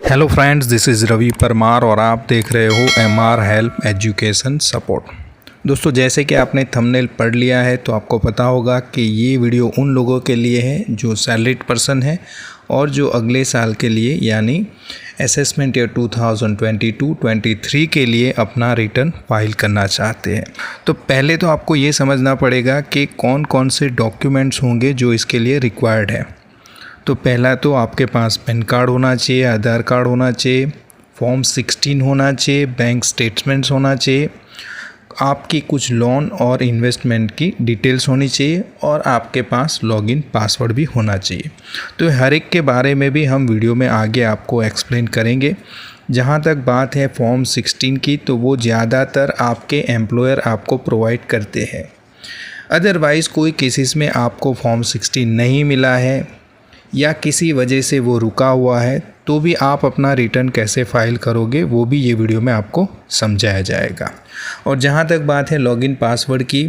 Hello friends, this is Ravi Parmar और आप देख रहे हो MR हेल्प एजुकेशन सपोर्ट। दोस्तों, जैसे कि आपने थंबनेल पढ़ लिया है तो आपको पता होगा कि ये वीडियो उन लोगों के लिए है जो सैलरीड पर्सन है और जो अगले साल के लिए यानी असेसमेंट ईयर 2022-23 के लिए अपना रिटर्न फाइल करना चाहते हैं। तो पहले तो आपको ये समझना पड़ेगा कि कौन कौन से डॉक्यूमेंट्स होंगे जो इसके लिए रिक्वायर्ड है। तो पहला तो आपके पास पैन कार्ड होना चाहिए, आधार कार्ड होना चाहिए, फॉर्म 16 होना चाहिए, बैंक स्टेटमेंट्स होना चाहिए, आपकी कुछ लोन और इन्वेस्टमेंट की डिटेल्स होनी चाहिए और आपके पास लॉगिन पासवर्ड भी होना चाहिए। तो हर एक के बारे में भी हम वीडियो में आगे आपको एक्सप्लेन करेंगे। जहाँ तक बात है फॉर्म 16 की, तो वो ज़्यादातर आपके एम्प्लॉयर आपको प्रोवाइड करते हैं। अदरवाइज़ कोई केसेस में आपको फॉर्म 16 नहीं मिला है या किसी वजह से वो रुका हुआ है तो भी आप अपना रिटर्न कैसे फ़ाइल करोगे वो भी ये वीडियो में आपको समझाया जाएगा। और जहाँ तक बात है लॉगिन पासवर्ड की,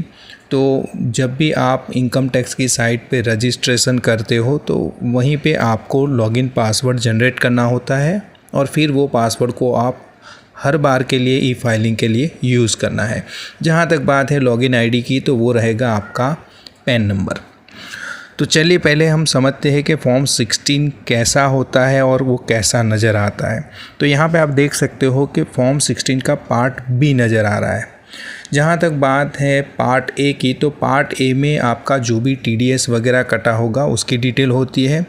तो जब भी आप इनकम टैक्स की साइट पे रजिस्ट्रेशन करते हो तो वहीं पे आपको लॉगिन पासवर्ड जनरेट करना होता है और फिर वो पासवर्ड को आप हर बार के लिए ई फाइलिंग के लिए यूज़ करना है। जहाँ तक बात है लॉगिन आईडी की, तो वो रहेगा आपका पैन नंबर। तो चलिए पहले हम समझते हैं कि फॉर्म 16 कैसा होता है और वो कैसा नज़र आता है। तो यहाँ पे आप देख सकते हो कि फॉर्म 16 का पार्ट बी नज़र आ रहा है। जहाँ तक बात है पार्ट ए की, तो पार्ट ए में आपका जो भी TDS वगैरह कटा होगा उसकी डिटेल होती है।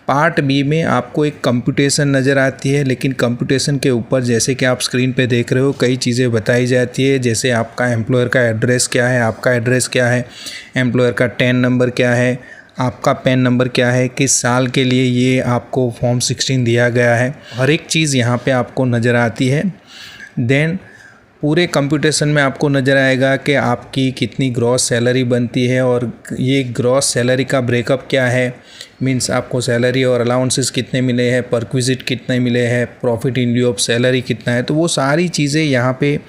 पार्ट बी में आपको एक कंप्यूटेशन नज़र आती है, लेकिन कंप्यूटेशन के ऊपर जैसे कि आप स्क्रीन पे देख रहे हो कई चीज़ें बताई जाती है, जैसे आपका एम्प्लॉयर का एड्रेस क्या है, आपका एड्रेस क्या है, एम्प्लॉयर का टेन नंबर क्या है, आपका पैन नंबर क्या है, किस साल के लिए ये आपको फॉर्म 16 दिया गया है, हर एक चीज़ यहाँ पे आपको नज़र आती है। देन पूरे कंप्यूटेशन में आपको नज़र आएगा कि आपकी कितनी ग्रॉस सैलरी बनती है और ये ग्रॉस सैलरी का ब्रेकअप क्या है, मींस आपको सैलरी और अलाउंसेस कितने मिले हैं, परक्विजिट कितने मिले हैं, profit in lieu of salary कितना है, तो वो सारी चीज़ें यहाँ पे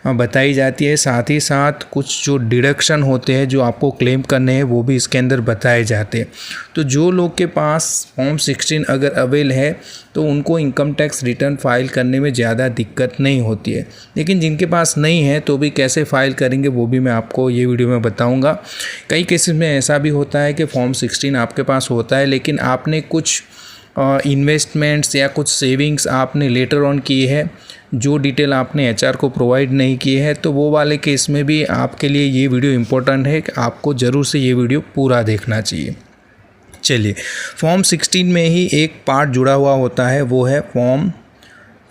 बताई जाती है। साथ ही साथ कुछ जो डिडक्शन होते हैं जो आपको क्लेम करने हैं वो भी इसके अंदर बताए जाते हैं। तो जो लोग के पास फॉर्म 16 अगर अवेल है तो उनको इनकम टैक्स रिटर्न फाइल करने में ज़्यादा दिक्कत नहीं होती है, लेकिन जिनके पास नहीं है तो भी कैसे फ़ाइल करेंगे वो भी मैं आपको ये वीडियो में बताऊँगा। कई केसेस में ऐसा भी होता है कि फॉर्म 16 आपके पास होता है लेकिन आपने कुछ इन्वेस्टमेंट्स या कुछ सेविंग्स आपने लेटर ऑन की है, जो डिटेल आपने HR को प्रोवाइड नहीं की है, तो वो वाले केस में भी आपके लिए ये वीडियो इम्पोर्टेंट है कि आपको ज़रूर से ये वीडियो पूरा देखना चाहिए। चलिए, फॉर्म 16 में ही एक पार्ट जुड़ा हुआ होता है, वो है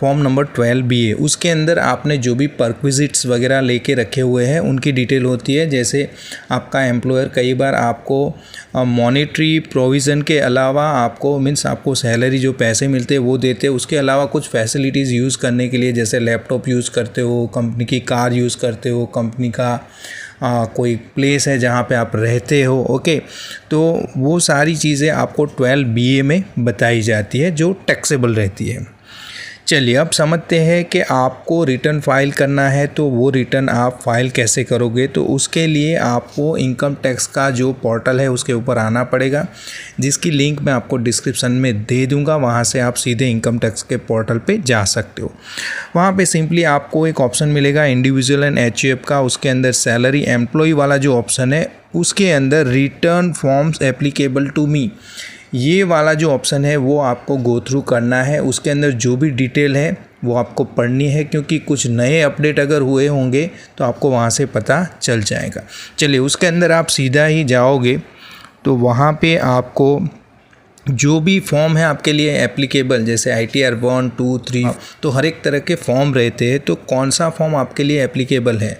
फॉर्म नंबर 12BA। उसके अंदर आपने जो भी परक्विजिट्स वगैरह लेके रखे हुए हैं उनकी डिटेल होती है। जैसे आपका एम्प्लॉयर कई बार आपको मॉनेटरी प्रोविज़न के अलावा आपको आपको सैलरी जो पैसे मिलते हैं वो देते हैं, उसके अलावा कुछ फैसिलिटीज़ यूज़ करने के लिए, जैसे लैपटॉप यूज़ करते हो, कंपनी की कार यूज़ करते हो, कंपनी का कोई प्लेस है जहाँ पे आप रहते हो, ओके, तो वो सारी चीज़ें आपको 12BA में बताई जाती है जो टैक्सेबल रहती है। चलिए अब समझते हैं कि आपको रिटर्न फाइल करना है तो वो रिटर्न आप फाइल कैसे करोगे। तो उसके लिए आपको इनकम टैक्स का जो पोर्टल है उसके ऊपर आना पड़ेगा, जिसकी लिंक मैं आपको डिस्क्रिप्शन में दे दूंगा। वहाँ से आप सीधे इनकम टैक्स के पोर्टल पे जा सकते हो। वहाँ पे सिंपली आपको एक ऑप्शन मिलेगा इंडिविजुअल एंड HUF का, उसके अंदर सैलरी एम्प्लॉय वाला जो ऑप्शन है उसके अंदर return forms applicable to me, ये वाला जो ऑप्शन है वो आपको गो थ्रू करना है। उसके अंदर जो भी डिटेल है वो आपको पढ़नी है, क्योंकि कुछ नए अपडेट अगर हुए होंगे तो आपको वहाँ से पता चल जाएगा। चलिए उसके अंदर आप सीधा ही जाओगे तो वहाँ पे आपको जो भी फॉर्म है आपके लिए एप्लीकेबल, जैसे ITR 1, 2, 3, तो हर एक तरह के फॉर्म रहते हैं, तो कौन सा फॉर्म आपके लिए एप्लीकेबल है।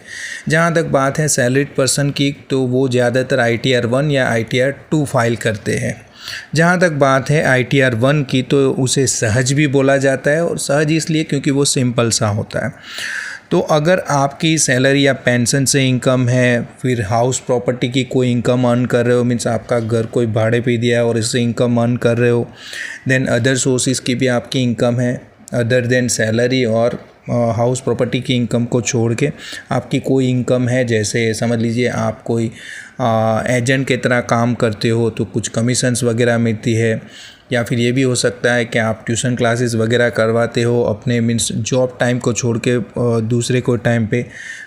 जहाँ तक बात है सैलरीड पर्सन की, तो वो ज़्यादातर ITR 1 या ITR 2 फाइल करते हैं। जहाँ तक बात है ITR 1 की, तो उसे सहज भी बोला जाता है, और सहज इसलिए क्योंकि वो सिंपल सा होता है। तो अगर आपकी सैलरी या पेंशन से इनकम है, फिर हाउस प्रॉपर्टी की कोई इनकम अर्न कर रहे हो, मीन्स आपका घर कोई भाड़े पे दिया है और इससे इनकम अर्न कर रहे हो, देन अदर सोर्सेज की भी आपकी इनकम है अदर देन सैलरी और हाउस प्रॉपर्टी की इनकम को छोड़ के आपकी कोई इनकम है, जैसे समझ लीजिए आप कोई एजेंट की तरह काम करते हो तो कुछ कमीशंस वगैरह मिलती है, या फिर ये भी हो सकता है कि आप ट्यूशन क्लासेस वगैरह करवाते हो अपने मीन्स जॉब टाइम को छोड़ के दूसरे को टाइम पे,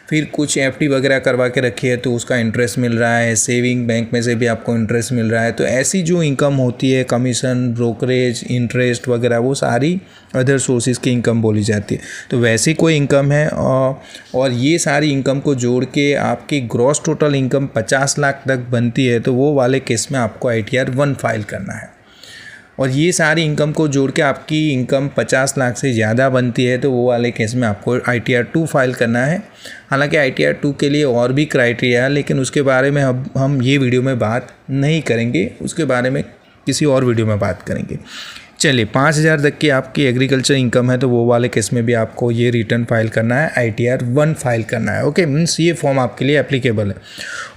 फिर कुछ एफडी वगैरह करवा के रखी है तो उसका इंटरेस्ट मिल रहा है, सेविंग बैंक में से भी आपको इंटरेस्ट मिल रहा है। तो ऐसी जो इनकम होती है, कमीशन, ब्रोकरेज, इंटरेस्ट वगैरह, वो सारी अदर सोर्सेज की इनकम बोली जाती है। तो वैसी कोई इनकम है और ये सारी इनकम को जोड़ के आपकी ग्रॉस टोटल इनकम 50 लाख तक बनती है, तो वो वाले केस में आपको ITR 1 फाइल करना है। और ये सारी इनकम को जोड़ के आपकी इनकम 50 लाख से ज़्यादा बनती है तो वो वाले केस में आपको ITR 2 फाइल करना है। हालांकि ITR 2 के लिए और भी क्राइटेरिया है, लेकिन उसके बारे में अब हम ये वीडियो में बात नहीं करेंगे, उसके बारे में किसी और वीडियो में बात करेंगे। चलिए, 5,000 तक की आपकी एग्रीकल्चर इनकम है तो वो वाले केस में भी आपको ये रिटर्न फाइल करना है, ITR 1 फाइल करना है। ओके, मीन्स ये फॉर्म आपके लिए एप्लीकेबल है।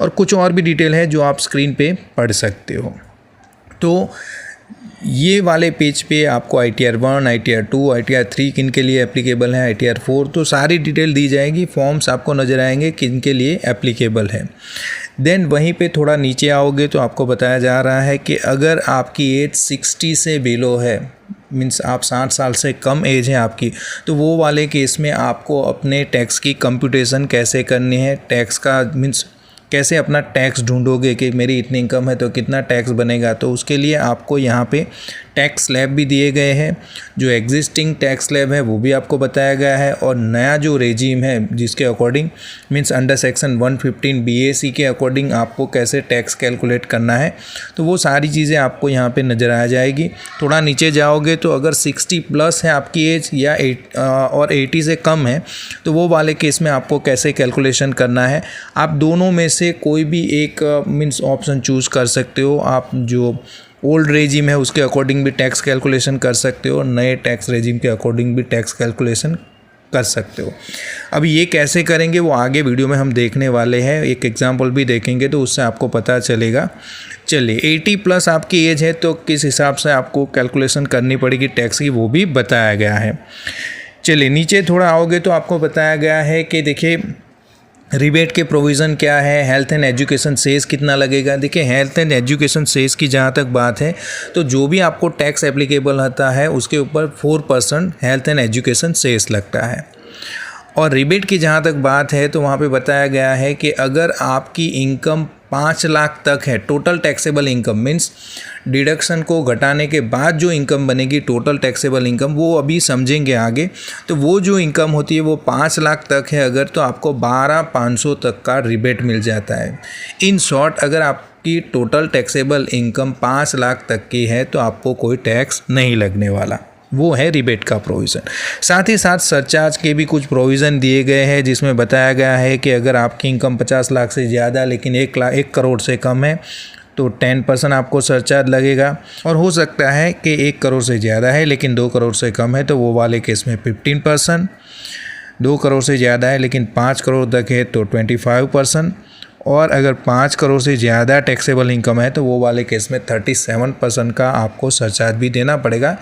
और कुछ और भी डिटेल है जो आप स्क्रीन पे पढ़ सकते हो। तो ये वाले पेज पे आपको ITR 1, ITR 2, ITR 3 किन के लिए एप्लीकेबल है, ITR 4, तो सारी डिटेल दी जाएगी। फॉर्म्स आपको नज़र आएंगे किन के लिए एप्लीकेबल है। देन वहीं पे थोड़ा नीचे आओगे तो आपको बताया जा रहा है कि अगर आपकी एज 60 से बिलो है, मीन्स आप 60 साल से कम एज है आपकी, तो वो वाले केस में आपको अपने टैक्स की कंप्यूटेशन कैसे करनी है, टैक्स का मीन्स कैसे अपना टैक्स ढूंढोगे कि मेरी इतनी इनकम है तो कितना टैक्स बनेगा। तो उसके लिए आपको यहाँ पे टैक्स स्लैब भी दिए गए हैं। जो एग्जिस्टिंग टैक्स स्लैब है वो भी आपको बताया गया है, और नया जो रेजीम है जिसके according means under section 115 BAC के अकॉर्डिंग आपको कैसे टैक्स कैलकुलेट करना है, तो वो सारी चीज़ें आपको यहाँ पे नज़र आ जाएगी। थोड़ा नीचे जाओगे तो अगर 60 प्लस है आपकी एज या 80 से कम है तो वो वाले केस में आपको कैसे कैलकुलेशन करना है। आप दोनों में से कोई भी एक मीन्स ऑप्शन चूज़ कर सकते हो। आप जो ओल्ड रेजिम है उसके अकॉर्डिंग भी टैक्स कैलकुलेशन कर सकते हो, नए टैक्स रेजिम के अकॉर्डिंग भी टैक्स कैलकुलेशन कर सकते हो। अब ये कैसे करेंगे वो आगे वीडियो में हम देखने वाले हैं, एक एग्जांपल भी देखेंगे तो उससे आपको पता चलेगा। चलिए, 80 प्लस आपकी एज है तो किस हिसाब से आपको कैलकुलेशन करनी पड़ेगी टैक्स की, वो भी बताया गया है। चलिए, नीचे थोड़ा आओगे तो आपको बताया गया है कि देखिए रिबेट के प्रोविज़न क्या है, हेल्थ एंड एजुकेशन सेस कितना लगेगा। देखिए, हेल्थ एंड एजुकेशन सेस की जहाँ तक बात है तो जो भी आपको टैक्स एप्लीकेबल होता है उसके ऊपर 4% हेल्थ एंड एजुकेशन सेस लगता है। और रिबेट की जहाँ तक बात है तो वहाँ पे बताया गया है कि अगर आपकी इनकम 5 लाख तक है, total taxable income means deduction को घटाने के बाद जो इनकम बनेगी टोटल टैक्सेबल इनकम, वो अभी समझेंगे आगे। तो वो जो इनकम होती है वो 5 लाख तक है अगर, तो आपको 12,500 तक का रिबेट मिल जाता है। इन शॉर्ट, अगर आपकी टोटल टैक्सेबल इनकम 5 लाख तक की है तो आपको कोई टैक्स नहीं लगने वाला, वो है रिबेट का प्रोविज़न। साथ ही साथ सरचार्ज के भी कुछ प्रोविज़न दिए गए हैं जिसमें बताया गया है कि अगर आपकी इनकम 50 लाख से ज़्यादा लेकिन 1 करोड़ से कम है तो 10% आपको सरचार्ज लगेगा। और हो सकता है कि 1 करोड़ से ज़्यादा है लेकिन 2 करोड़ से कम है तो वो वाले केस में 15%, 2 करोड़ से ज़्यादा है लेकिन 5 करोड़ तक है तो 25%, और अगर 5 करोड़ से ज़्यादा टैक्सेबल इनकम है तो वो वाले केस में 37% का आपको सरचार्ज भी देना पड़ेगा।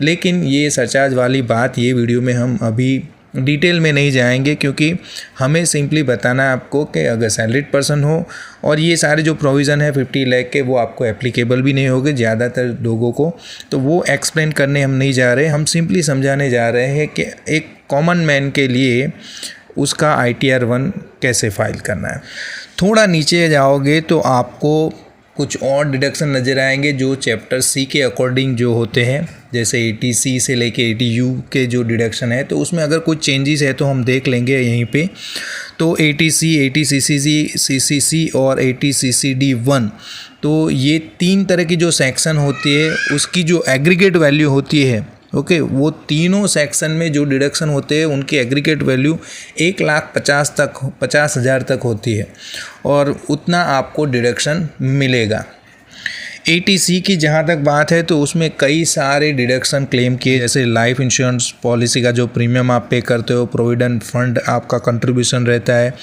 लेकिन ये सरचार्ज वाली बात ये वीडियो में हम अभी डिटेल में नहीं जाएंगे, क्योंकि हमें सिंपली बताना है आपको कि अगर सैलरीड पर्सन हो और ये सारे जो प्रोविज़न है 50 लाख के वो आपको एप्लीकेबल भी नहीं होंगे ज़्यादातर लोगों को, तो वो एक्सप्लेन करने हम नहीं जा रहे। हम सिंपली समझाने जा रहे हैं कि एक कॉमन मैन के लिए उसका ITR 1 कैसे फाइल करना है। थोड़ा नीचे जाओगे तो आपको कुछ और डिडक्शन नज़र आएंगे जो चैप्टर C के अकॉर्डिंग जो होते हैं, जैसे 80C से लेके 80U के जो डिडक्शन है तो उसमें अगर कुछ चेंजेस है तो हम देख लेंगे यहीं पे। तो 80C, 80CCC, CCC और 80CCD1, तो ये 3 तरह की जो सेक्शन होती है उसकी जो एग्रीगेट वैल्यू होती है, ओके, वो तीनों सेक्शन में जो डिडक्शन होते हैं उनकी एग्रीगेट वैल्यू 1,50,000 तक होती है और उतना आपको डिडक्शन मिलेगा। 80C की जहाँ तक बात है तो उसमें कई सारे डिडक्शन क्लेम किए, जैसे लाइफ इंश्योरेंस पॉलिसी का जो प्रीमियम आप पे करते हो, प्रोविडेंट फंड आपका कंट्रीब्यूशन रहता है,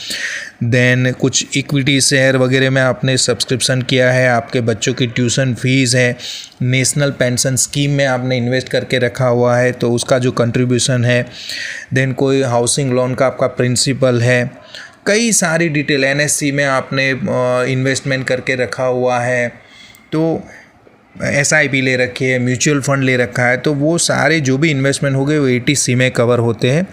देन कुछ इक्विटी शेयर वगैरह में आपने सब्सक्रिप्शन किया है, आपके बच्चों की ट्यूशन फीस है, नेशनल पेंशन स्कीम में आपने इन्वेस्ट करके रखा हुआ है तो उसका जो कंट्रीब्यूशन है, देन कोई हाउसिंग लोन का आपका प्रिंसिपल है, कई सारी डिटेल, NSC में आपने इन्वेस्टमेंट करके रखा हुआ है। तो SIP ले रखी है, म्यूचुअल फंड ले रखा है, तो वो सारे जो भी इन्वेस्टमेंट हो गए वो 80C में कवर होते हैं।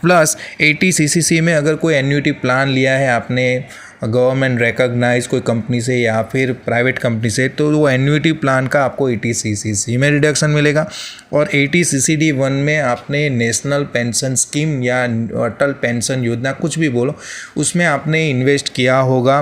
प्लस 80CCC में अगर कोई एन्युटी प्लान लिया है आपने गवर्नमेंट रिकॉग्नाइज कोई कंपनी से या फिर प्राइवेट कंपनी से, तो वो एन्युटी प्लान का आपको 80CCC में रिडक्शन मिलेगा। और 80CCD1 में आपने नेशनल पेंशन स्कीम या अटल पेंशन योजना, कुछ भी बोलो, उसमें आपने इन्वेस्ट किया होगा,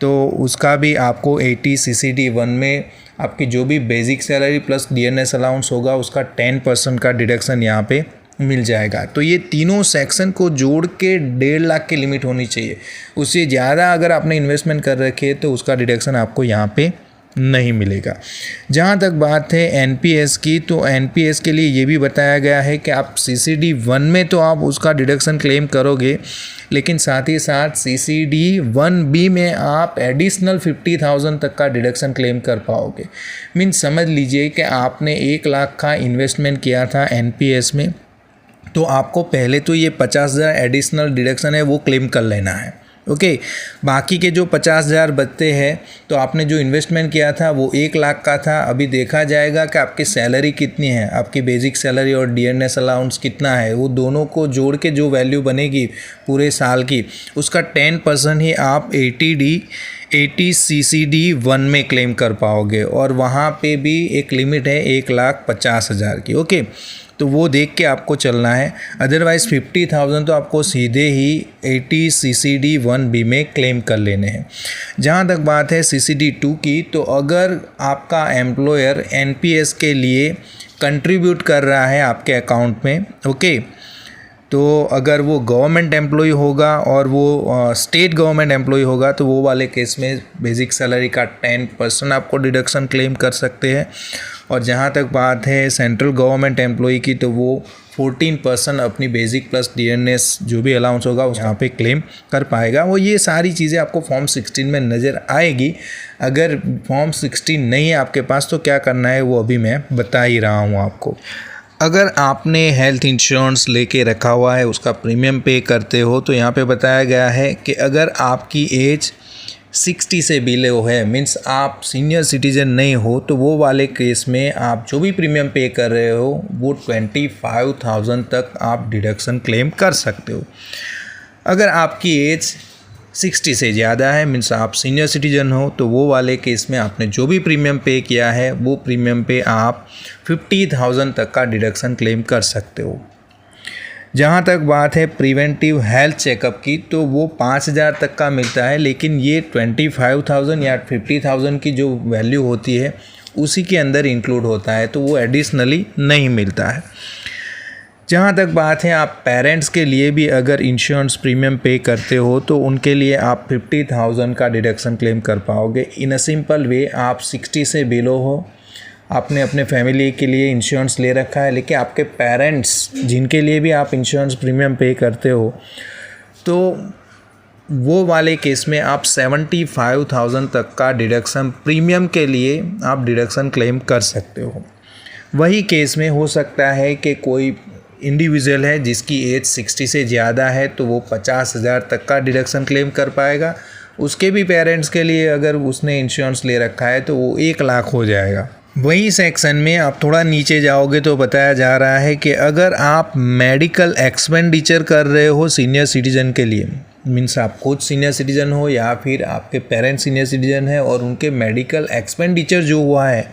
तो उसका भी आपको 80CCD1 में आपकी जो भी basic salary plus DNS allowance होगा उसका 10% का डिडक्शन यहाँ पे मिल जाएगा। तो ये तीनों सेक्शन को जोड़ के 1.5 लाख की लिमिट होनी चाहिए। उससे ज़्यादा अगर आपने इन्वेस्टमेंट कर रखे है तो उसका डिडक्शन आपको यहाँ पे नहीं मिलेगा। जहाँ तक बात है NPS की, तो NPS के लिए ये भी बताया गया है कि आप CCD1 में तो आप उसका डिडक्शन क्लेम करोगे, लेकिन साथ ही साथ CCD1B में आप एडिशनल 50,000 तक का डिडक्शन क्लेम कर पाओगे। मीन्स समझ लीजिए कि आपने 1 लाख का इन्वेस्टमेंट किया था NPS में, तो आपको पहले तो ये 50,000 एडिशनल डिडक्शन है वो क्लेम कर लेना है। ओके, बाकी के जो 50,000 बचते हैं, तो आपने जो इन्वेस्टमेंट किया था वो 1 लाख का था। अभी देखा जाएगा कि आपकी सैलरी कितनी है, आपकी बेसिक सैलरी और DNS अलाउंस कितना है, वो दोनों को जोड़ के जो वैल्यू बनेगी पूरे साल की, उसका 10% ही आप 80CCD1 में क्लेम कर पाओगे। और वहाँ पे भी एक लिमिट है 1,50,000 की। ओके, तो वो देख के आपको चलना है, अदरवाइज़ 50,000 तो आपको सीधे ही 80CCD1B में क्लेम कर लेने हैं। जहाँ तक बात है CCD2 की, तो अगर आपका एम्प्लॉयर NPS के लिए कंट्रीब्यूट कर रहा है आपके अकाउंट में, ओके, तो अगर वो गवर्नमेंट एम्प्लॉय होगा और वो स्टेट गवर्नमेंट एम्प्लॉय होगा, तो वो वाले केस में बेसिक सैलरी का 10% आपको डिडक्शन क्लेम कर सकते हैं। और जहाँ तक बात है सेंट्रल गवर्नमेंट एम्प्लॉय की, तो वो 14% अपनी बेसिक प्लस DNS जो भी अलाउंस होगा उस यहाँ पे क्लेम कर पाएगा। वो ये सारी चीज़ें आपको फॉर्म 16 में नज़र आएगी। अगर फॉर्म 16 नहीं है आपके पास तो क्या करना है वो अभी मैं बता ही रहा हूँ आपको। अगर आपने हेल्थ इंश्योरेंस लेके रखा हुआ है, उसका प्रीमियम पे करते हो, तो यहाँ पे बताया गया है कि अगर आपकी एज 60 से बिलो है, मीन्स आप सीनियर सिटीजन नहीं हो, तो वो वाले केस में आप जो भी प्रीमियम पे कर रहे हो वो 25,000 तक आप डिडक्शन क्लेम कर सकते हो। अगर आपकी एज 60 से ज़्यादा है, मीन्स आप सीनियर सिटीजन हो, तो वो वाले केस में आपने जो भी प्रीमियम पे किया है वो प्रीमियम पे आप 50,000 तक का डिडक्शन क्लेम कर सकते हो। जहाँ तक बात है प्रिवेंटिव हेल्थ चेकअप की, तो वो 5,000 तक का मिलता है, लेकिन ये 25,000 या 50,000 की जो वैल्यू होती है उसी के अंदर इंक्लूड होता है, तो वो एडिशनली नहीं मिलता है। जहाँ तक बात है आप पेरेंट्स के लिए भी अगर इंश्योरेंस प्रीमियम पे करते हो, तो उनके लिए आप 50,000 का डिडक्शन क्लेम कर पाओगे। इन अ सिंपल वे, आप 60 से बिलो हो, आपने अपने फैमिली के लिए इंश्योरेंस ले रखा है, लेकिन आपके पेरेंट्स जिनके लिए भी आप इंश्योरेंस प्रीमियम पे करते हो, तो वो वाले केस में आप 75,000 तक का डिडक्शन प्रीमियम के लिए आप डिडक्शन क्लेम कर सकते हो। वही केस में हो सकता है कि कोई इंडिविजुअल है जिसकी एज 60 से ज़्यादा है, तो वो 50,000 तक का डिडक्शन क्लेम कर पाएगा। उसके भी पेरेंट्स के लिए अगर उसने इंश्योरेंस ले रखा है तो वो 1 लाख हो जाएगा। वही सेक्शन में आप थोड़ा नीचे जाओगे तो बताया जा रहा है कि अगर आप मेडिकल एक्सपेंडिचर कर रहे हो सीनियर सिटीजन के लिए, मीन्स आप खुद सीनियर सिटीजन हो या फिर आपके पेरेंट्स सीनियर सिटीजन है और उनके मेडिकल एक्सपेंडिचर जो हुआ है,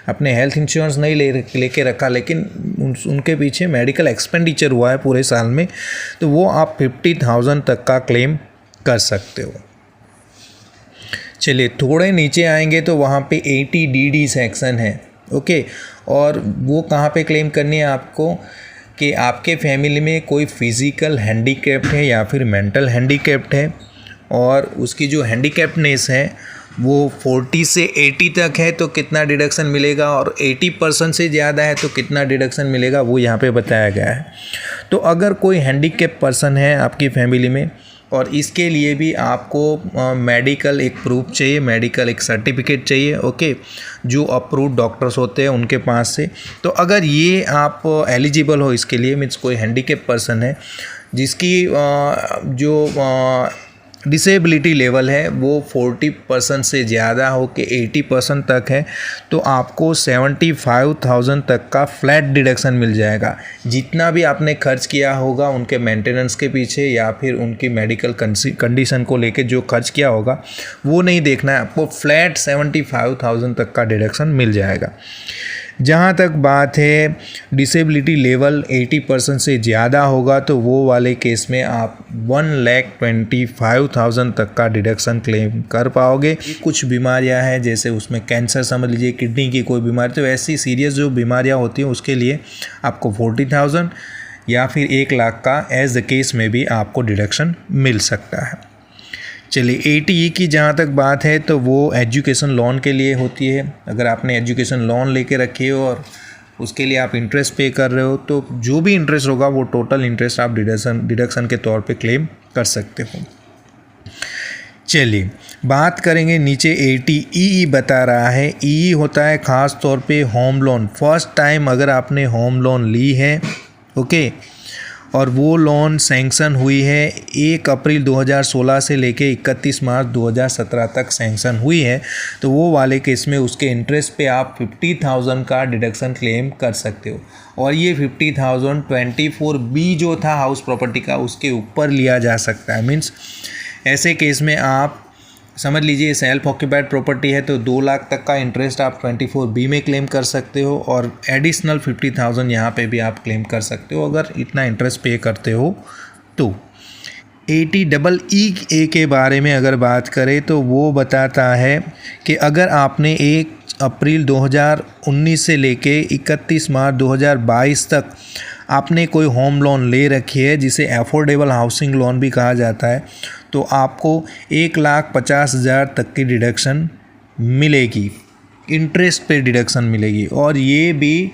अपने हेल्थ इंश्योरेंस नहीं लेके रखा, लेकिन उनके पीछे मेडिकल एक्सपेंडिचर हुआ है पूरे साल में, तो वो आप 50,000 तक का क्लेम कर सकते हो। चलिए थोड़े नीचे आएंगे तो वहाँ पे 80DD सेक्शन है, ओके, और वो कहाँ पे क्लेम करनी है आपको कि आपके फैमिली में कोई फिज़िकल हैंडीकैप्ड है या फिर मेंटल हैंडीकैप्ड है और उसकी जो हैंडीकैप्डनेस है वो 40 से 80 तक है तो कितना डिडक्शन मिलेगा, और 80% से ज़्यादा है तो कितना डिडक्शन मिलेगा, वो यहाँ पे बताया गया है। तो अगर कोई हैंडीकैप पर्सन है आपकी फैमिली में और इसके लिए भी आपको मेडिकल एक प्रूफ चाहिए, मेडिकल एक सर्टिफिकेट चाहिए, ओके, जो अप्रूव्ड डॉक्टर्स होते हैं उनके पास से। तो अगर ये आप एलिजिबल हो इसके लिए, मीन्स कोई हैंडीकैप पर्सन है जिसकी जो डिसेबिलिटी लेवल है वो 40% से ज़्यादा हो के 80% तक है तो आपको 75,000 तक का फ्लैट डिडक्शन मिल जाएगा। जितना भी आपने खर्च किया होगा उनके मेंटेनेंस के पीछे या फिर उनकी मेडिकल कंडीशन को लेके जो खर्च किया होगा वो नहीं देखना है, आपको फ्लैट 75,000 तक का डिडक्शन मिल जाएगा। जहाँ तक बात है डिसेबिलिटी लेवल 80% से ज़्यादा होगा तो वो वाले केस में आप 1,25,000 तक का डिडक्शन क्लेम कर पाओगे। कुछ बीमारियां हैं जैसे उसमें कैंसर समझ लीजिए, किडनी की कोई बीमारी, तो ऐसी सीरियस जो बीमारियां होती हैं उसके लिए आपको 40,000 या फिर 1,00,000 का एज द केस में भी आपको डिडक्शन मिल सकता है। चलिए ATE की जहाँ तक बात है तो वो एजुकेशन लोन के लिए होती है। अगर आपने एजुकेशन लोन लेके रखी हो और उसके लिए आप इंटरेस्ट पे कर रहे हो तो जो भी इंटरेस्ट होगा वो टोटल इंटरेस्ट आप डिडक्शन के तौर पे क्लेम कर सकते हो। चलिए बात करेंगे नीचे ATE बता रहा है। EE होता है ख़ास तौर पे होम लोन। फर्स्ट टाइम अगर आपने होम लोन ली है ओके और वो लोन सैंक्शन हुई है 1 अप्रैल 2016 से लेके 31 मार्च 2017 तक सैंक्शन हुई है तो वो वाले केस में उसके इंटरेस्ट पे आप 50,000 का डिडक्शन क्लेम कर सकते हो। और ये 50,000 24B जो था हाउस प्रॉपर्टी का उसके ऊपर लिया जा सकता है। मीन्स ऐसे केस में आप समझ लीजिए सेल्फ ऑक्यूपाइड प्रॉपर्टी है तो 2 लाख तक का इंटरेस्ट आप 24B में क्लेम कर सकते हो और एडिशनल 50,000 यहाँ पे भी आप क्लेम कर सकते हो अगर इतना इंटरेस्ट पे करते हो तो। ATEE के बारे में अगर बात करें तो वो बताता है कि अगर आपने 1 अप्रैल 2019 से लेके 31 मार्च 2022 तक आपने कोई होम लोन ले रखी है जिसे अफोर्डेबल हाउसिंग लोन भी कहा जाता है तो आपको 1,50,000 तक की डिडक्शन मिलेगी, इंटरेस्ट पे डिडक्शन मिलेगी। और ये भी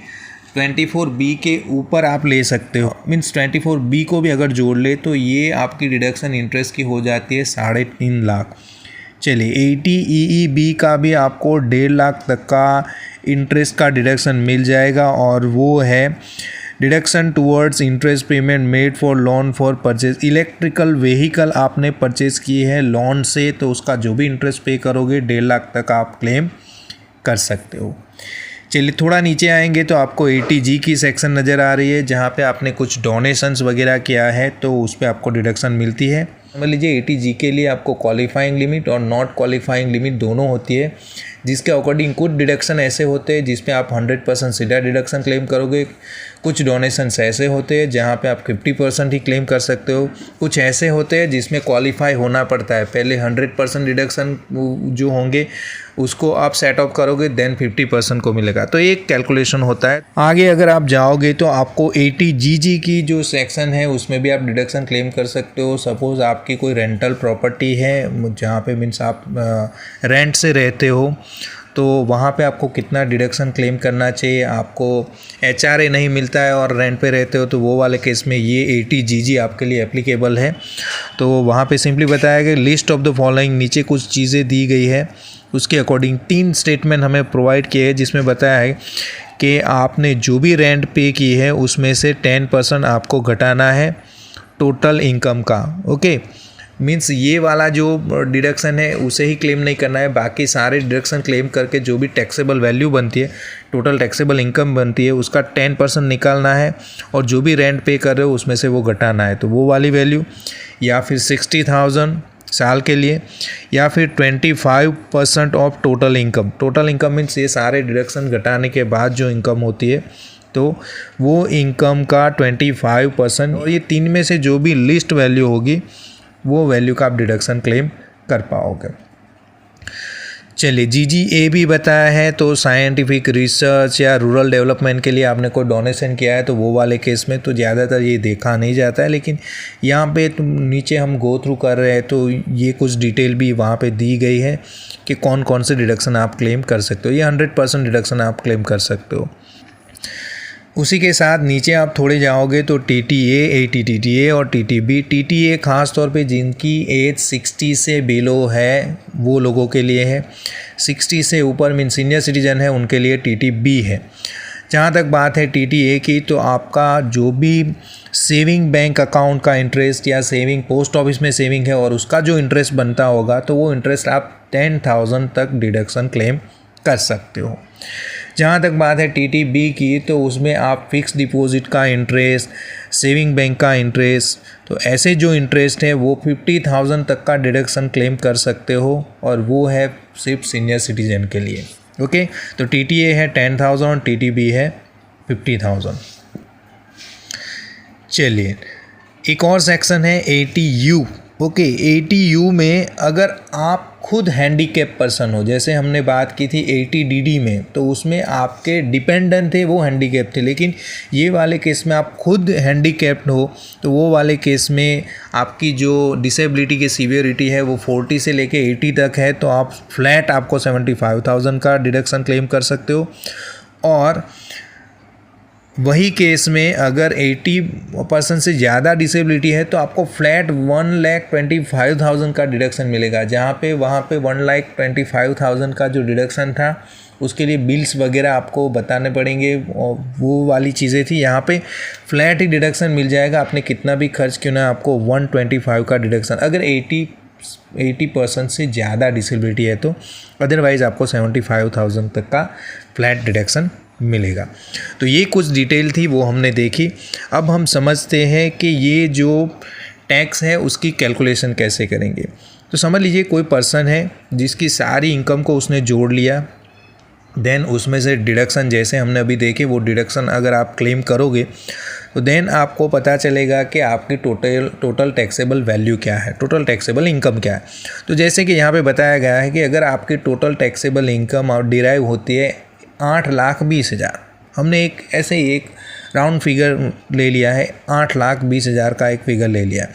24B के ऊपर आप ले सकते हो। मीन्स 24B को भी अगर जोड़ ले तो ये आपकी डिडक्शन इंटरेस्ट की हो जाती है 3.5 लाख। चलिए ATEE का भी आपको 1.5 लाख तक का इंटरेस्ट का डिडक्शन मिल जाएगा और वो है deduction towards interest payment made for loan for purchase. Electrical vehicle आपने परचेज की है लोन से तो उसका जो भी इंटरेस्ट पे करोगे 1.5 लाख तक आप क्लेम कर सकते हो। चलिए थोड़ा नीचे आएंगे तो आपको ATG की सेक्शन नज़र आ रही है जहाँ पे आपने कुछ डोनेशंस वगैरह किया है तो उस पर आपको डिडक्शन मिलती है। समझ लीजिए ATG के लिए आपको क्वालिफाइंग लिमिट और नॉट क्वालिफाइंग लिमिट दोनों होती है जिसके अकॉर्डिंग कुछ डिडक्शन ऐसे होते हैं जिसमें आप 100% सीधा डिडक्शन क्लेम करोगे, कुछ डोनेशंस ऐसे होते हैं जहाँ पे आप 50% ही क्लेम कर सकते हो, कुछ ऐसे होते हैं जिसमें क्वालिफाई होना पड़ता है, पहले 100% डिडक्शन जो होंगे उसको आप सेट ऑफ करोगे देन 50% को मिलेगा। तो एक कैलकुलेशन होता है। आगे अगर आप जाओगे तो आपको ATGG की जो सेक्शन है उसमें भी आप डिडक्शन क्लेम कर सकते हो। सपोज़ आपकी कोई रेंटल प्रॉपर्टी है जहाँ पे मीन्स आप रेंट से रहते हो तो वहाँ पे आपको कितना डिडक्शन क्लेम करना चाहिए। आपको HRA नहीं मिलता है और रेंट पे रहते हो तो वो वाले केस में ये ATGG आपके लिए एप्लीकेबल है। तो वहाँ पे सिंपली बताया कि लिस्ट ऑफ द फॉलोइंग, नीचे कुछ चीज़ें दी गई है उसके अकॉर्डिंग 3 स्टेटमेंट हमें प्रोवाइड किए हैं जिसमें बताया है कि आपने जो भी रेंट पे की है उसमें से 10% आपको घटाना है टोटल इनकम का। ओके मीन्स ये वाला जो डिडक्शन है उसे ही क्लेम नहीं करना है, बाकी सारे डिडक्शन क्लेम करके जो भी टैक्सेबल वैल्यू बनती है, टोटल टैक्सेबल इनकम बनती है उसका 10% निकालना है और जो भी रेंट पे कर रहे हो उसमें से वो घटाना है। तो वो वाली वैल्यू या फिर 60,000 साल के लिए या फिर 25% of total income. Total income means ये सारे डिडक्शन घटाने के बाद जो इनकम होती है तो वो इनकम का 25% और ये 3 में से जो भी लिस्ट वैल्यू होगी वो वैल्यू का आप डिडक्शन क्लेम कर पाओगे। चलिए GGA भी बताया है तो साइंटिफिक रिसर्च या रूरल डेवलपमेंट के लिए आपने कोई डोनेशन किया है तो वो वाले केस में तो ज़्यादातर ये देखा नहीं जाता है, लेकिन यहाँ पे तुम नीचे हम गो थ्रू कर रहे हैं तो ये कुछ डिटेल भी वहाँ पे दी गई है कि कौन कौन से डिडक्शन आप क्लेम कर सकते हो। ये 100% डिडक्शन आप क्लेम कर सकते हो। उसी के साथ नीचे आप थोड़े जाओगे तो TTA, ATTTA और TTB। TTA ख़ास तौर पे जिनकी एज 60 से बिलो है वो लोगों के लिए है, 60 से ऊपर मीन सीनियर सिटीजन है उनके लिए TTB है। जहाँ तक बात है TTA की, तो आपका जो भी सेविंग बैंक अकाउंट का इंटरेस्ट या सेविंग पोस्ट ऑफिस में सेविंग है और उसका जो इंटरेस्ट बनता होगा, तो वो इंटरेस्ट आप 10,000 तक डिडक्शन क्लेम कर सकते हो। जहाँ तक बात है TTB की, तो उसमें आप फिक्स डिपॉजिट का इंटरेस्ट, सेविंग बैंक का इंटरेस्ट, तो ऐसे जो इंटरेस्ट है वो 50,000 तक का डिडक्शन क्लेम कर सकते हो, और वो है सिर्फ सीनियर सिटीजन के लिए। ओके, तो TTA है 10,000 और TTB है 50,000। चलिए, एक और सेक्शन है ATU। ओके, ATU में अगर आप खुद हैंडीकैप पर्सन हो, जैसे हमने बात की थी ATDD में, तो उसमें आपके डिपेंडेंट थे वो हैंडीकैप थे, लेकिन ये वाले केस में आप खुद हैंडीकैप्ड हो, तो वो वाले केस में आपकी जो डिसेबिलिटी की सीवियरिटी है वो 40 से लेके 80 तक है, तो आप फ्लैट आपको 75,000 का डिडक्शन क्लेम कर सकते हो। और वही केस में अगर 80% से ज़्यादा डिसेबिलिटी है तो आपको फ्लैट 1,25,000 का डिडक्शन मिलेगा, जहाँ पे वहाँ पे 1,25,000 का जो डिडक्शन था उसके लिए बिल्स वगैरह आपको बताने पड़ेंगे, और वो वाली चीज़ें थी। यहाँ पे फ्लैट ही डिडक्शन मिल जाएगा, आपने कितना भी खर्च क्यों ना, आपको 125 का डिडक्शन अगर 80% से ज़्यादा डिसेबिलिटी है तो, अदरवाइज़ आपको 75,000 तक का फ्लैट डिडक्शन मिलेगा। तो ये कुछ डिटेल थी, वो हमने देखी। अब हम समझते हैं कि ये जो टैक्स है उसकी कैलकुलेशन कैसे करेंगे। तो समझ लीजिए कोई पर्सन है जिसकी सारी इनकम को उसने जोड़ लिया, देन उसमें से डिडक्शन जैसे हमने अभी देखे वो डिडक्शन अगर आप क्लेम करोगे तो देन आपको पता चलेगा कि आपकी टोटल टैक्सेबल वैल्यू क्या है, टोटल टैक्सेबल इनकम क्या है। तो जैसे कि यहाँ पे बताया गया है कि अगर आपकी टोटल टैक्सेबल इनकम और डिराइव होती है 8,20,000, हमने एक ऐसे ही एक राउंड फिगर ले लिया है, 8,20,000 का एक फिगर ले लिया,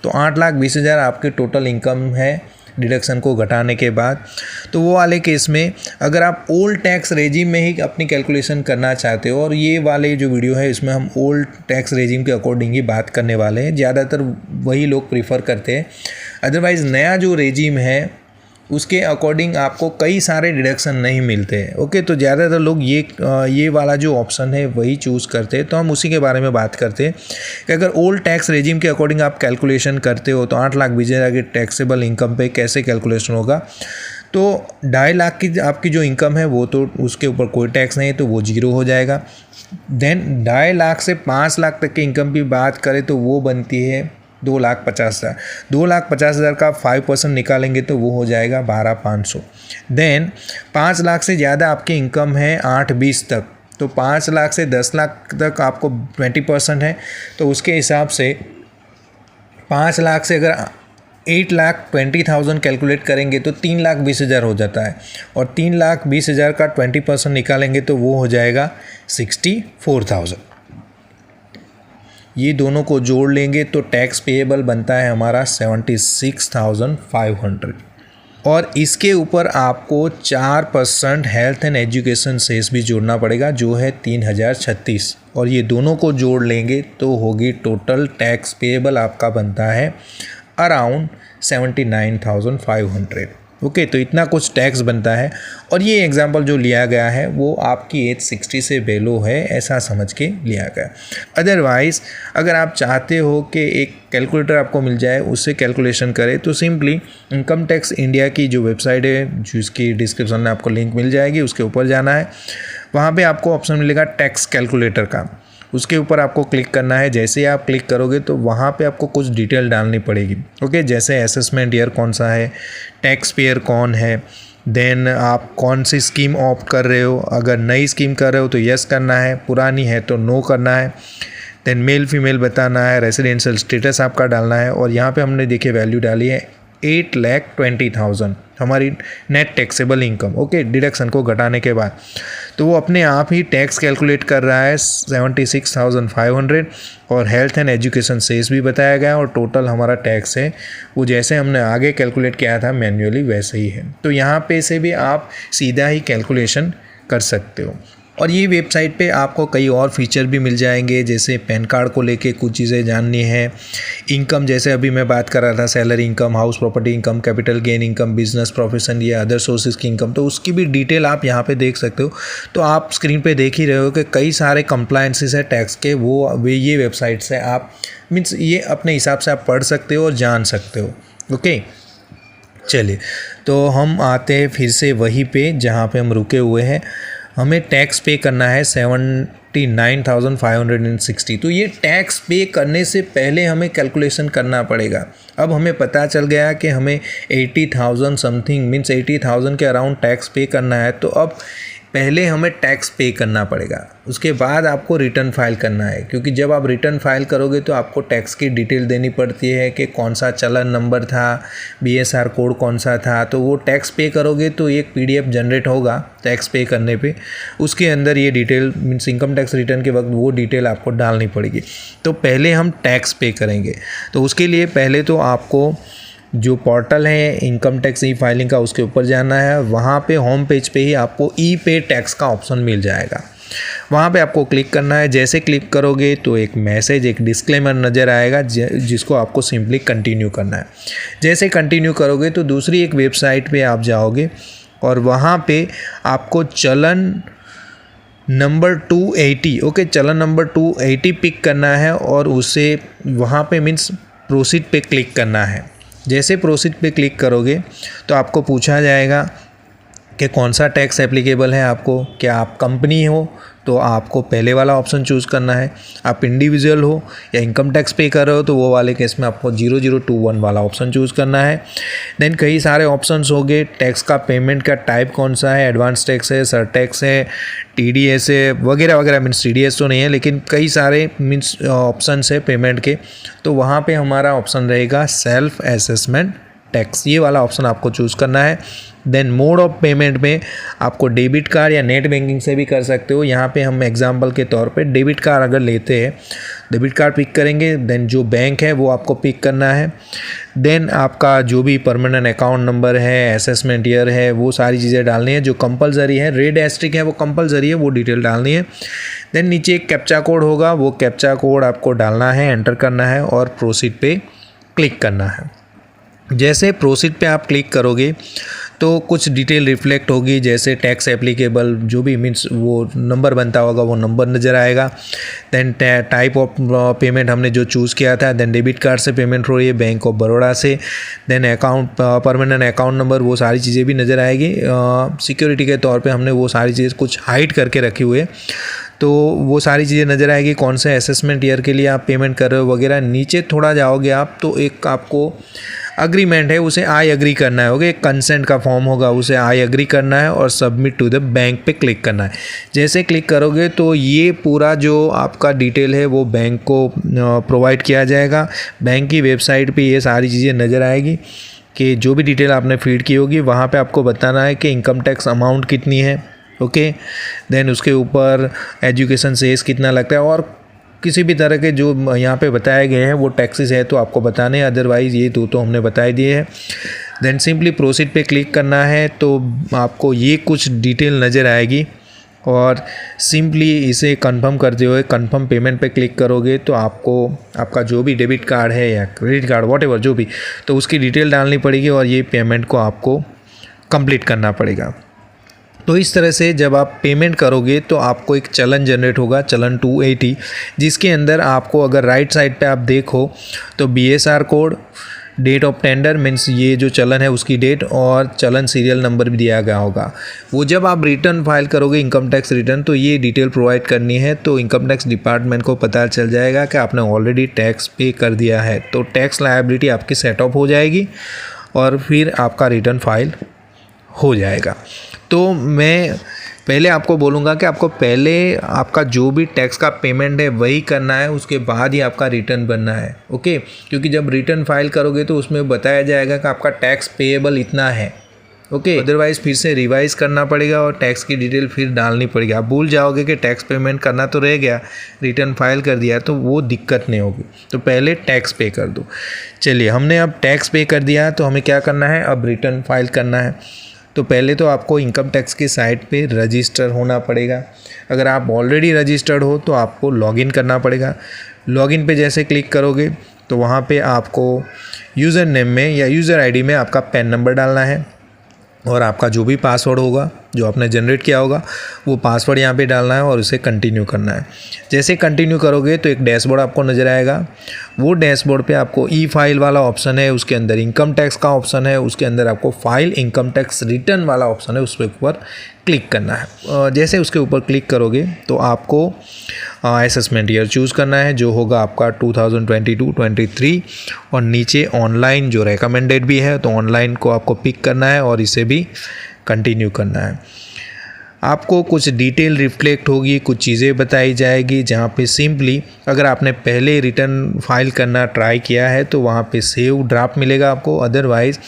तो 8,20,000 आपकी टोटल इनकम है डिडक्शन को घटाने के बाद। तो वो वाले केस में अगर आप ओल्ड टैक्स रेजिम में ही अपनी कैलकुलेशन करना चाहते हो, और ये वाले जो वीडियो है इसमें हम ओल्ड टैक्स रेजिम के अकॉर्डिंग ही बात करने वाले हैं, ज़्यादातर वही लोग प्रीफर करते हैं। अदरवाइज़ नया जो रेजिम है उसके अकॉर्डिंग आपको कई सारे डिडक्शन नहीं मिलते हैं। ओके, तो ज़्यादातर लोग ये वाला जो ऑप्शन है वही चूज़ करते हैं। तो हम उसी के बारे में बात करते हैं कि अगर ओल्ड टैक्स रेजिम के अकॉर्डिंग आप कैलकुलेशन करते हो तो 8,20,000 की टैक्सेबल इनकम पे कैसे कैलकुलेशन होगा। तो 2.5 लाख की आपकी जो इनकम है वो तो उसके ऊपर कोई टैक्स नहीं है, तो वो जीरो हो जाएगा। देन 2.5 लाख से 5 लाख तक की इनकम की बात करें तो वो बनती है 2,50,000। 2,50,000 का 5% निकालेंगे तो वो हो जाएगा 12,500। देन 5 लाख से ज़्यादा आपकी इनकम है 8-20 तक, तो 5 लाख से 10 लाख तक आपको 20% है, तो उसके हिसाब से 5 लाख से अगर 8,20,000 कैलकुलेट करेंगे तो 3,20,000 हो जाता है, और 3,20,000 का 20% निकालेंगे तो वो हो जाएगा 64,000। ये दोनों को जोड़ लेंगे तो टैक्स पेएबल बनता है हमारा 76,500, और इसके ऊपर आपको 4% हेल्थ एंड एजुकेशन सेस भी जोड़ना पड़ेगा जो है 3,036, और ये दोनों को जोड़ लेंगे तो होगी टोटल टैक्स पेएबल आपका बनता है अराउंड 79,500। ओके, तो इतना कुछ टैक्स बनता है, और ये एग्जांपल जो लिया गया है वो आपकी एज 60 से बेलो है ऐसा समझ के लिया गया। अदरवाइज़ अगर आप चाहते हो कि एक कैलकुलेटर आपको मिल जाए उससे कैलकुलेशन करें तो सिंपली इनकम टैक्स इंडिया की जो वेबसाइट है जिसकी डिस्क्रिप्शन में आपको लिंक मिल जाएगी उसके ऊपर जाना है, वहाँ पे आपको ऑप्शन मिलेगा टैक्स कैलकुलेटर का, उसके ऊपर आपको क्लिक करना है। जैसे ही आप क्लिक करोगे तो वहाँ पे आपको कुछ डिटेल डालनी पड़ेगी। ओके, जैसे असेसमेंट ईयर कौन सा है, टैक्स पेयर कौन है, देन आप कौन सी स्कीम ऑप्ट कर रहे हो, अगर नई स्कीम कर रहे हो तो यस करना है, पुरानी है तो नो करना है, देन मेल फीमेल बताना है, रेजिडेंशियल स्टेटस आपका डालना है, और यहाँ पे हमने देखिए वैल्यू डाली है 8,20,000 हमारी net taxable income. Okay, deduction को घटाने के बाद तो वो अपने आप ही टैक्स कैलकुलेट कर रहा है 76,500, और हेल्थ एंड एजुकेशन सेस भी बताया गया, और टोटल हमारा टैक्स है वो जैसे हमने आगे कैलकुलेट किया था मैन्युअली वैसे ही है। तो यहाँ पे से भी आप सीधा ही कैलकुलेशन कर सकते हो। और ये वेबसाइट पे आपको कई और फीचर भी मिल जाएंगे, जैसे पैन कार्ड को लेके कुछ चीज़ें जाननी है, इनकम जैसे अभी मैं बात कर रहा था, salary income, house property income, capital gain income, business profession या अदर सोर्सेज की इनकम, तो उसकी भी डिटेल आप यहाँ पे देख सकते हो। तो आप स्क्रीन पे देख ही रहे हो कि कई सारे कंप्लायंसेस है टैक्स के, वो ये वेबसाइट से आप मीन्स ये अपने हिसाब से आप पढ़ सकते हो और जान सकते हो। ओके, चलिए तो हम आते हैं फिर से वहीं पे जहाँ पे हम रुके हुए हैं। हमें टैक्स पे करना है 79,560। तो ये टैक्स पे करने से पहले हमें कैलकुलेशन करना पड़ेगा। अब हमें पता चल गया कि हमें 80,000 समथिंग मीन्स 80,000 के अराउंड टैक्स पे करना है। तो अब पहले हमें टैक्स पे करना पड़ेगा, उसके बाद आपको रिटर्न फाइल करना है, क्योंकि जब आप रिटर्न फाइल करोगे तो आपको टैक्स की डिटेल देनी पड़ती है कि कौन सा चलन नंबर था, BSR कोड कौन सा था। तो वो टैक्स पे करोगे तो एक PDF जनरेट होगा टैक्स पे करने पे, उसके अंदर ये detail means income tax return के वक्त वो डिटेल आपको डालनी पड़ेगी। तो पहले हम टैक्स पे करेंगे, तो उसके लिए पहले तो आपको जो पोर्टल है इनकम टैक्स ई फाइलिंग का, उसके ऊपर जाना है। वहाँ पे होम पेज पे ही आपको ई पे टैक्स का ऑप्शन मिल जाएगा, वहाँ पे आपको क्लिक करना है। जैसे क्लिक करोगे तो एक मैसेज, एक डिस्क्लेमर नज़र आएगा जिसको आपको सिंपली कंटिन्यू करना है। जैसे कंटिन्यू करोगे तो दूसरी एक वेबसाइट पे आप जाओगे और वहाँ पे आपको चलन नंबर 280, ओके, चलन नंबर 280 पिक करना है और उसे वहाँ पे मीन्स प्रोसीड पे क्लिक करना है। जैसे प्रोसीड पे क्लिक करोगे तो आपको पूछा जाएगा कि कौन सा टैक्स एप्लीकेबल है आपको। क्या आप कंपनी हो तो आपको पहले वाला ऑप्शन चूज़ करना है, आप इंडिविजुअल हो या इनकम टैक्स पे कर रहे हो तो वो वाले केस में आपको 0021 वाला ऑप्शन चूज़ करना है। देन कई सारे ऑप्शंस होंगे, टैक्स का पेमेंट का टाइप कौन सा है, एडवांस टैक्स है, सर टैक्स है, TDS है, वगैरह वगैरह। मीन्स TDS तो नहीं है लेकिन कई सारे मीन्स ऑप्शंस है पेमेंट के। तो वहाँ पे हमारा ऑप्शन रहेगा सेल्फ असेसमेंट टैक्स, ये वाला ऑप्शन आपको चूज़ करना है। देन मोड ऑफ पेमेंट में आपको डेबिट कार्ड या नेट बैंकिंग से भी कर सकते हो। यहाँ पे हम एग्जांपल के तौर पे डेबिट कार्ड अगर लेते हैं, डेबिट कार्ड पिक करेंगे। देन जो बैंक है वो आपको पिक करना है। देन आपका जो भी परमानेंट अकाउंट नंबर है, असेसमेंट ईयर है, वो सारी चीज़ें डालनी है। जो कंपलसरी है, रेड एस्ट्रिक है वो कंपलसरी है, वो डिटेल डालनी है। देन नीचे एक कैप्चा कोड होगा, वो कैप्चा कोड आपको डालना है, एंटर करना है और प्रोसीड पे क्लिक करना है। जैसे प्रोसीड पे आप क्लिक करोगे तो कुछ डिटेल रिफ्लेक्ट होगी, जैसे टैक्स एप्लीकेबल जो भी मीन्स वो नंबर बनता होगा वो नंबर नज़र आएगा। देन टाइप ऑफ पेमेंट हमने जो चूज़ किया था, देन डेबिट कार्ड से पेमेंट हो रही है, बैंक ऑफ बड़ौदा से। Then account permanent account number, वो सारी चीज़ें भी नज़र आएगी। सिक्योरिटी के तौर पे हमने वो सारी चीज़ें कुछ हाइड करके रखी हुई है, तो वो सारी चीज़ें नज़र आएगी। कौन से असेसमेंट ईयर के लिए आप पेमेंट कर रहे हो वगैरह। नीचे थोड़ा जाओगे आप तो एक आपको अग्रीमेंट है, उसे आई एग्री करना है। ओके, एक कंसेंट का फॉर्म होगा, उसे आई एग्री करना है और सबमिट टू द बैंक पे क्लिक करना है। जैसे क्लिक करोगे तो ये पूरा जो आपका डिटेल है वो बैंक को प्रोवाइड किया जाएगा। बैंक की वेबसाइट पे ये सारी चीज़ें नज़र आएगी कि जो भी डिटेल आपने फीड की होगी वहाँ पे आपको बताना है कि इनकम टैक्स अमाउंट कितनी है। ओके, देन उसके ऊपर एजुकेशन सेस कितना लगता है और किसी भी तरह के जो यहाँ पे बताए गए हैं वो टैक्सेस है तो आपको बताने, अदरवाइज़ ये तो हमने बता दिए हैं। देन सिंपली प्रोसीड पे क्लिक करना है तो आपको ये कुछ डिटेल नज़र आएगी और सिंपली इसे कंफर्म करते हुए कंफर्म पेमेंट पे क्लिक करोगे तो आपको आपका जो भी डेबिट कार्ड है या क्रेडिट कार्ड व्हाटएवर जो भी, तो उसकी डिटेल डालनी पड़ेगी और ये पेमेंट को आपको कंप्लीट करना पड़ेगा। तो इस तरह से जब आप पेमेंट करोगे तो आपको एक चलन जनरेट होगा, चलन 280, जिसके अंदर आपको अगर राइट साइड पे आप देखो तो BSR code, date of tender means ये जो चलन है उसकी डेट और चलन सीरियल नंबर भी दिया गया होगा। वो जब आप रिटर्न फाइल करोगे इनकम टैक्स रिटर्न तो ये डिटेल प्रोवाइड करनी है, तो इनकम टैक्स डिपार्टमेंट को पता चल जाएगा कि आपने ऑलरेडी टैक्स पे कर दिया है, तो टैक्स लायबिलिटी आपकी सेट ऑफ हो जाएगी और फिर आपका रिटर्न फाइल हो जाएगा। तो मैं पहले आपको बोलूँगा कि आपको पहले आपका जो भी टैक्स का पेमेंट है वही करना है, उसके बाद ही आपका रिटर्न बनना है। ओके, क्योंकि जब रिटर्न फाइल करोगे तो उसमें बताया जाएगा कि आपका टैक्स पेएबल इतना है। ओके, अदरवाइज़ फिर से रिवाइज करना पड़ेगा और टैक्स की डिटेल फिर डालनी पड़ेगी। आप भूल जाओगे कि टैक्स पेमेंट करना तो रह गया, रिटर्न फाइल कर दिया तो वो दिक्कत नहीं होगी। तो पहले टैक्स पे कर दो। चलिए, हमने अब टैक्स पे कर दिया तो हमें क्या करना है, अब रिटर्न फाइल करना है। तो पहले तो आपको इनकम टैक्स की साइट पे रजिस्टर होना पड़ेगा। अगर आप ऑलरेडी रजिस्टर्ड हो तो आपको लॉगिन करना पड़ेगा। लॉगिन पे जैसे क्लिक करोगे तो वहाँ पे आपको यूज़र नेम में या यूज़र आईडी में आपका पैन नंबर डालना है और आपका जो भी पासवर्ड होगा जो आपने जनरेट किया होगा वो पासवर्ड यहाँ पे डालना है और उसे कंटिन्यू करना है। जैसे कंटिन्यू करोगे तो एक डैशबोर्ड आपको नज़र आएगा। वो डैशबोर्ड पे आपको ई फाइल वाला ऑप्शन है, उसके अंदर इनकम टैक्स का ऑप्शन है, उसके अंदर आपको फाइल इनकम टैक्स रिटर्न वाला ऑप्शन है, उस पर ऊपर क्लिक करना है। जैसे उसके ऊपर क्लिक करोगे तो आपको असेसमेंट ईयर चूज़ करना है जो होगा आपका 2022-23 और नीचे ऑनलाइन जो रेकमेंडेड भी है तो ऑनलाइन को आपको पिक करना है और इसे भी कंटिन्यू करना है। आपको कुछ डिटेल रिफ्लेक्ट होगी, कुछ चीज़ें बताई जाएगी जहाँ पे सिंपली अगर आपने पहले रिटर्न फाइल करना ट्राई किया है तो वहाँ पे सेव ड्राफ्ट मिलेगा आपको। अदरवाइज़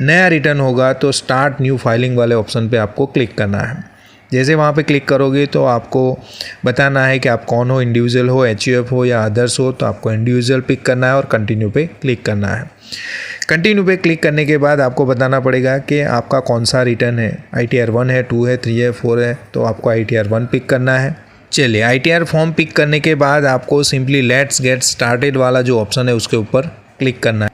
नया रिटर्न होगा तो स्टार्ट न्यू फाइलिंग वाले ऑप्शन पे आपको क्लिक करना है। जैसे वहाँ पे क्लिक करोगे तो आपको बताना है कि आप कौन हो, इंडिविजुअल हो, HUF हो या अदर्स हो, तो आपको इंडिविजुअल पिक करना है और कंटिन्यू पे क्लिक करना है। कंटिन्यू पे क्लिक करने के बाद आपको बताना पड़ेगा कि आपका कौन सा रिटर्न है, ITR 1 है, 2 है, 3 है, 4 है, तो आपको ITR 1 पिक करना है। चलिए ITR फॉर्म पिक करने के बाद आपको सिंपली लेट्स गेट स्टार्टेड वाला जो ऑप्शन है उसके ऊपर क्लिक करना है।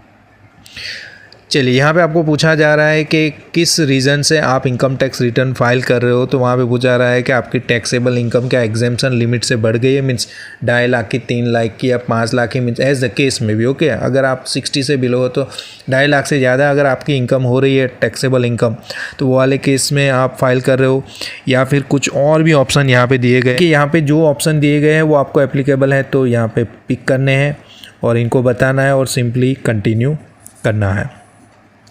चलिए यहाँ पे आपको पूछा जा रहा है कि किस रीज़न से आप इनकम टैक्स रिटर्न फाइल कर रहे हो, तो वहाँ पे पूछा रहा है कि आपकी टैक्सेबल इनकम क्या एग्जेम्पशन लिमिट से बढ़ गई है, मीन्स 2.5 लाख की, 3 लाख की या 5 लाख की, मीन्स एज द केस में भी ओके। अगर आप 60 से बिलो हो तो 2.5 लाख से ज़्यादा अगर आपकी इनकम हो रही है टैक्सेबल इनकम तो वो वाले केस में आप फाइल कर रहे हो, या फिर कुछ और भी ऑप्शन यहाँ पर दिए गए कि यहाँ पर जो ऑप्शन दिए गए हैं वो आपको एप्लीकेबल है तो यहाँ पर पिक करने हैं और इनको बताना है और सिंपली कंटिन्यू करना है।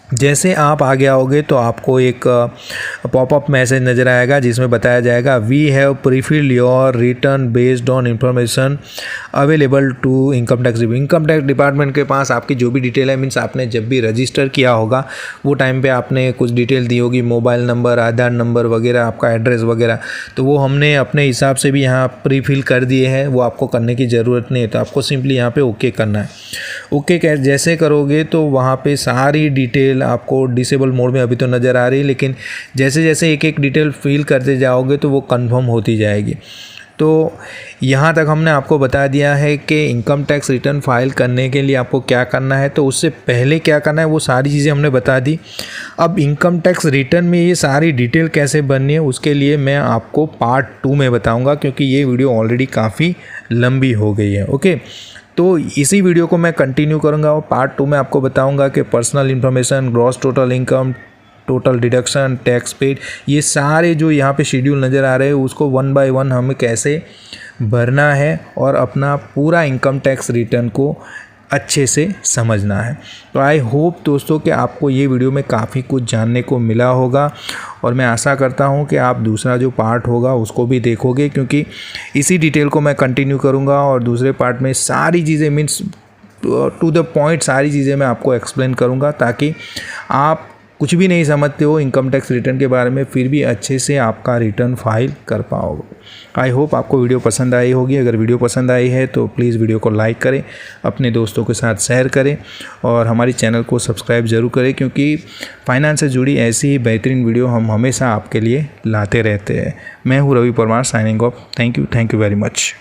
जैसे आप आगे आओगे तो आपको एक पॉपअप मैसेज नज़र आएगा जिसमें बताया जाएगा we have prefilled your return based on information available to income tax. Income tax department के पास आपकी जो भी डिटेल है, मीन्स आपने जब भी रजिस्टर किया होगा वो टाइम पे आपने कुछ डिटेल दी होगी, मोबाइल नंबर, आधार नंबर वगैरह, आपका एड्रेस वगैरह, तो वो हमने अपने हिसाब से भी यहाँ प्रीफिल कर दिए हैं, वो आपको करने की ज़रूरत नहीं है। तो आपको सिंपली यहाँ पर ओके करना है। ओके जैसे करोगे तो वहाँ पर सारी डिटेल आपको डिसेबल मोड में अभी तो नज़र आ रही है, लेकिन जैसे जैसे एक एक डिटेल फिल करते जाओगे तो वो कंफर्म होती जाएगी। तो यहाँ तक हमने आपको बता दिया है कि इनकम टैक्स रिटर्न फाइल करने के लिए आपको क्या करना है, तो उससे पहले क्या करना है वो सारी चीज़ें हमने बता दी। अब इनकम टैक्स रिटर्न में ये सारी डिटेल कैसे बननी है उसके लिए मैं आपको पार्ट 2 में बताऊँगा, क्योंकि ये वीडियो ऑलरेडी काफ़ी लंबी हो गई है ओके। तो इसी वीडियो को मैं कंटिन्यू करूंगा और पार्ट 2 में आपको बताऊंगा कि personal information, gross total income, total deduction, tax paid, ये सारे जो यहाँ पे शेड्यूल नज़र आ रहे हैं उसको 1 बाय 1 हमें कैसे भरना है और अपना पूरा इनकम टैक्स रिटर्न को अच्छे से समझना है। तो आई होप दोस्तों कि आपको ये वीडियो में काफ़ी कुछ जानने को मिला होगा और मैं आशा करता हूँ कि आप दूसरा जो पार्ट होगा उसको भी देखोगे, क्योंकि इसी डिटेल को मैं कंटिन्यू करूँगा और दूसरे पार्ट में सारी चीज़ें मीन्स टू द पॉइंट सारी चीज़ें मैं आपको एक्सप्लेन करूँगा, ताकि आप कुछ भी नहीं समझते हो इनकम टैक्स रिटर्न के बारे में फिर भी अच्छे से आपका रिटर्न फाइल कर पाओगे। आई होप आपको वीडियो पसंद आई होगी। अगर वीडियो पसंद आई है तो प्लीज़ वीडियो को लाइक करें, अपने दोस्तों के साथ शेयर करें और हमारी चैनल को सब्सक्राइब ज़रूर करें, क्योंकि फाइनेंस से जुड़ी ऐसी ही बेहतरीन वीडियो हम हमेशा आपके लिए लाते रहते हैं। मैं हूँ Ravi Parmar, signing off. Thank you very much.